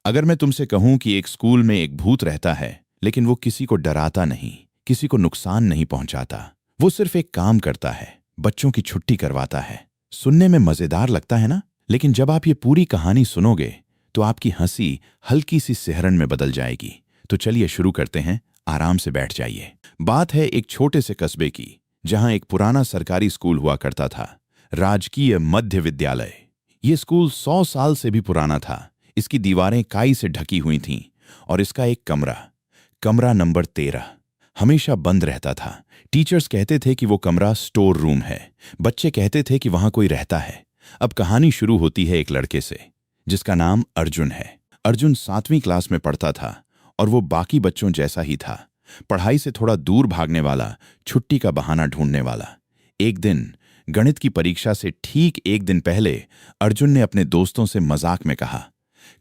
अगर मैं तुमसे कहूं कि एक स्कूल में एक भूत रहता है, लेकिन वो किसी को डराता नहीं, किसी को नुकसान नहीं पहुंचाता, वो सिर्फ एक काम करता है, बच्चों की छुट्टी करवाता है। सुनने में मजेदार लगता है ना? लेकिन जब आप ये पूरी कहानी सुनोगे तो आपकी हंसी हल्की सी सिहरन में बदल जाएगी। तो चलिए शुरू करते हैं, आराम से बैठ जाइए। बात है एक छोटे से कस्बे की, जहां एक पुराना सरकारी स्कूल हुआ करता था, राजकीय मध्य विद्यालय। ये स्कूल 100 साल से भी पुराना था। इसकी दीवारें काई से ढकी हुई थीं और इसका एक कमरा नंबर 13 हमेशा बंद रहता था। टीचर्स कहते थे कि वो कमरा स्टोर रूम है, बच्चे कहते थे कि वहां कोई रहता है। अब कहानी शुरू होती है एक लड़के से, जिसका नाम अर्जुन है। अर्जुन 7वीं क्लास में पढ़ता था और वो बाकी बच्चों जैसा ही था, पढ़ाई से थोड़ा दूर भागने वाला, छुट्टी का बहाना ढूंढने वाला। एक दिन गणित की परीक्षा से ठीक एक दिन पहले अर्जुन ने अपने दोस्तों से मजाक में कहा,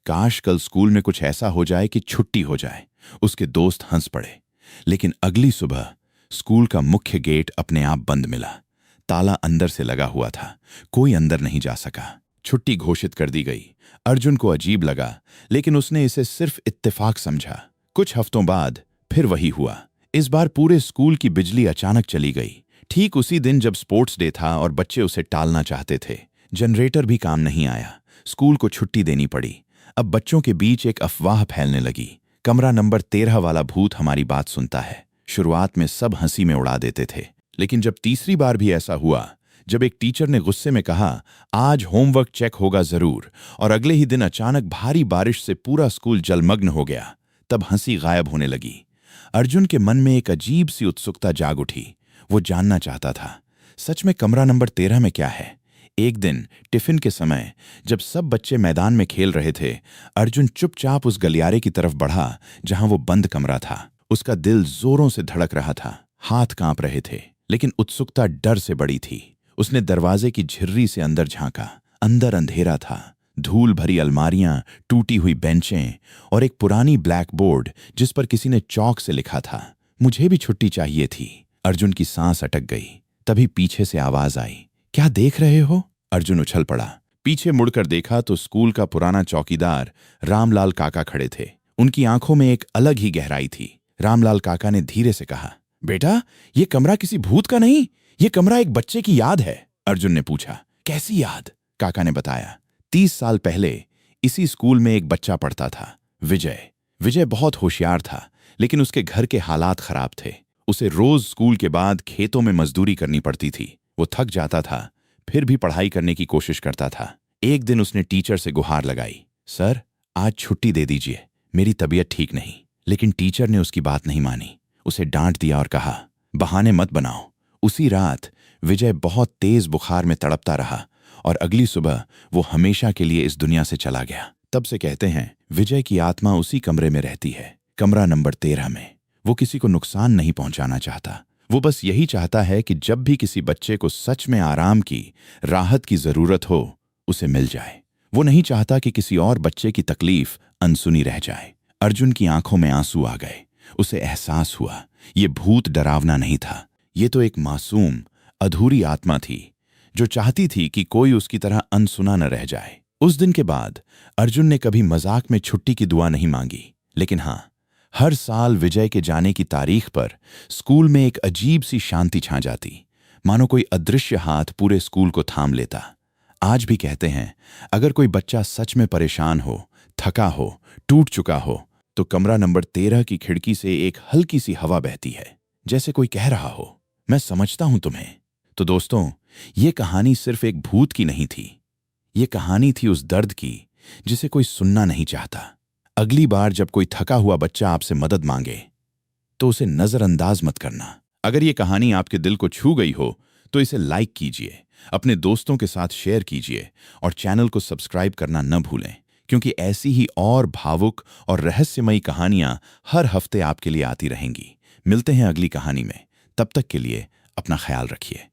काश कल स्कूल में कुछ ऐसा हो जाए कि छुट्टी हो जाए। उसके दोस्त हंस पड़े। लेकिन अगली सुबह स्कूल का मुख्य गेट अपने आप बंद मिला। ताला अंदर से लगा हुआ था, कोई अंदर नहीं जा सका। छुट्टी घोषित कर दी गई। अर्जुन को अजीब लगा, लेकिन उसने इसे सिर्फ इत्तेफाक समझा। कुछ हफ्तों बाद फिर वही हुआ। इस बार पूरे स्कूल की बिजली अचानक चली गई, ठीक उसी दिन जब स्पोर्ट्स डे था और बच्चे उसे टालना चाहते थे। जनरेटर भी काम नहीं आया। स्कूल को छुट्टी देनी पड़ी। अब बच्चों के बीच एक अफवाह फैलने लगी, कमरा नंबर 13 वाला भूत हमारी बात सुनता है। शुरुआत में सब हंसी में उड़ा देते थे, लेकिन जब तीसरी बार भी ऐसा हुआ, जब एक टीचर ने गुस्से में कहा, आज होमवर्क चेक होगा जरूर, और अगले ही दिन अचानक भारी बारिश से पूरा स्कूल जलमग्न हो गया, तब हंसी गायब होने लगी। अर्जुन के मन में एक अजीब सी उत्सुकता जाग उठी। वो जानना चाहता था, सच में कमरा नंबर 13 में क्या है। एक दिन टिफिन के समय जब सब बच्चे मैदान में खेल रहे थे, अर्जुन चुपचाप उस गलियारे की तरफ बढ़ा जहां वो बंद कमरा था। उसका दिल जोरों से धड़क रहा था, हाथ कांप रहे थे, लेकिन उत्सुकता डर से बड़ी थी। उसने दरवाजे की झिर्री से अंदर झांका। अंदर अंधेरा था, धूल भरी अलमारियां, टूटी हुई बेंचें और एक पुरानी ब्लैक बोर्ड जिस पर किसी ने चौक से लिखा था, मुझे भी छुट्टी चाहिए थी। अर्जुन की सांस अटक गई। तभी पीछे से आवाज आई, क्या देख रहे हो? अर्जुन उछल पड़ा। पीछे मुड़कर देखा तो स्कूल का पुराना चौकीदार रामलाल काका खड़े थे। उनकी आंखों में एक अलग ही गहराई थी। रामलाल काका ने धीरे से कहा, बेटा, ये कमरा किसी भूत का नहीं, ये कमरा एक बच्चे की याद है। अर्जुन ने पूछा, कैसी याद? काका ने बताया, 30 साल पहले इसी स्कूल में एक बच्चा पढ़ता था, विजय बहुत होशियार था, लेकिन उसके घर के हालात खराब थे। उसे रोज स्कूल के बाद खेतों में मजदूरी करनी पड़ती थी। वो थक जाता था, फिर भी पढ़ाई करने की कोशिश करता था। एक दिन उसने टीचर से गुहार लगाई, सर, आज छुट्टी दे दीजिए, मेरी तबीयत ठीक नहीं। लेकिन टीचर ने उसकी बात नहीं मानी। उसे डांट दिया और कहा, बहाने मत बनाओ। उसी रात विजय बहुत तेज बुखार में तड़पता रहा और अगली सुबह वो हमेशा के लिए इस दुनिया से चला गया। तब से कहते हैं, विजय की आत्मा उसी कमरे में रहती है, कमरा नंबर 13 में। वो किसी को नुकसान नहीं पहुंचाना चाहता। वो बस यही चाहता है कि जब भी किसी बच्चे को सच में आराम की, राहत की जरूरत हो, उसे मिल जाए। वो नहीं चाहता कि किसी और बच्चे की तकलीफ अनसुनी रह जाए। अर्जुन की आंखों में आंसू आ गए। उसे एहसास हुआ, ये भूत डरावना नहीं था, ये तो एक मासूम, अधूरी आत्मा थी जो चाहती थी कि कोई उसकी तरह अनसुना न रह जाए। उस दिन के बाद अर्जुन ने कभी मजाक में छुट्टी की दुआ नहीं मांगी, लेकिन हाँ, हर साल विजय के जाने की तारीख पर स्कूल में एक अजीब सी शांति छा जाती, मानो कोई अदृश्य हाथ पूरे स्कूल को थाम लेता। आज भी कहते हैं, अगर कोई बच्चा सच में परेशान हो, थका हो, टूट चुका हो, तो कमरा नंबर 13 की खिड़की से एक हल्की सी हवा बहती है, जैसे कोई कह रहा हो, मैं समझता हूं तुम्हें। तो दोस्तों, ये कहानी सिर्फ एक भूत की नहीं थी, ये कहानी थी उस दर्द की जिसे कोई सुनना नहीं चाहता। अगली बार जब कोई थका हुआ बच्चा आपसे मदद मांगे, तो उसे नजरअंदाज मत करना। अगर ये कहानी आपके दिल को छू गई हो तो इसे लाइक कीजिए, अपने दोस्तों के साथ शेयर कीजिए और चैनल को सब्सक्राइब करना न भूलें, क्योंकि ऐसी ही और भावुक और रहस्यमयी कहानियां हर हफ्ते आपके लिए आती रहेंगी। मिलते हैं अगली कहानी में, तब तक के लिए अपना ख्याल रखिए।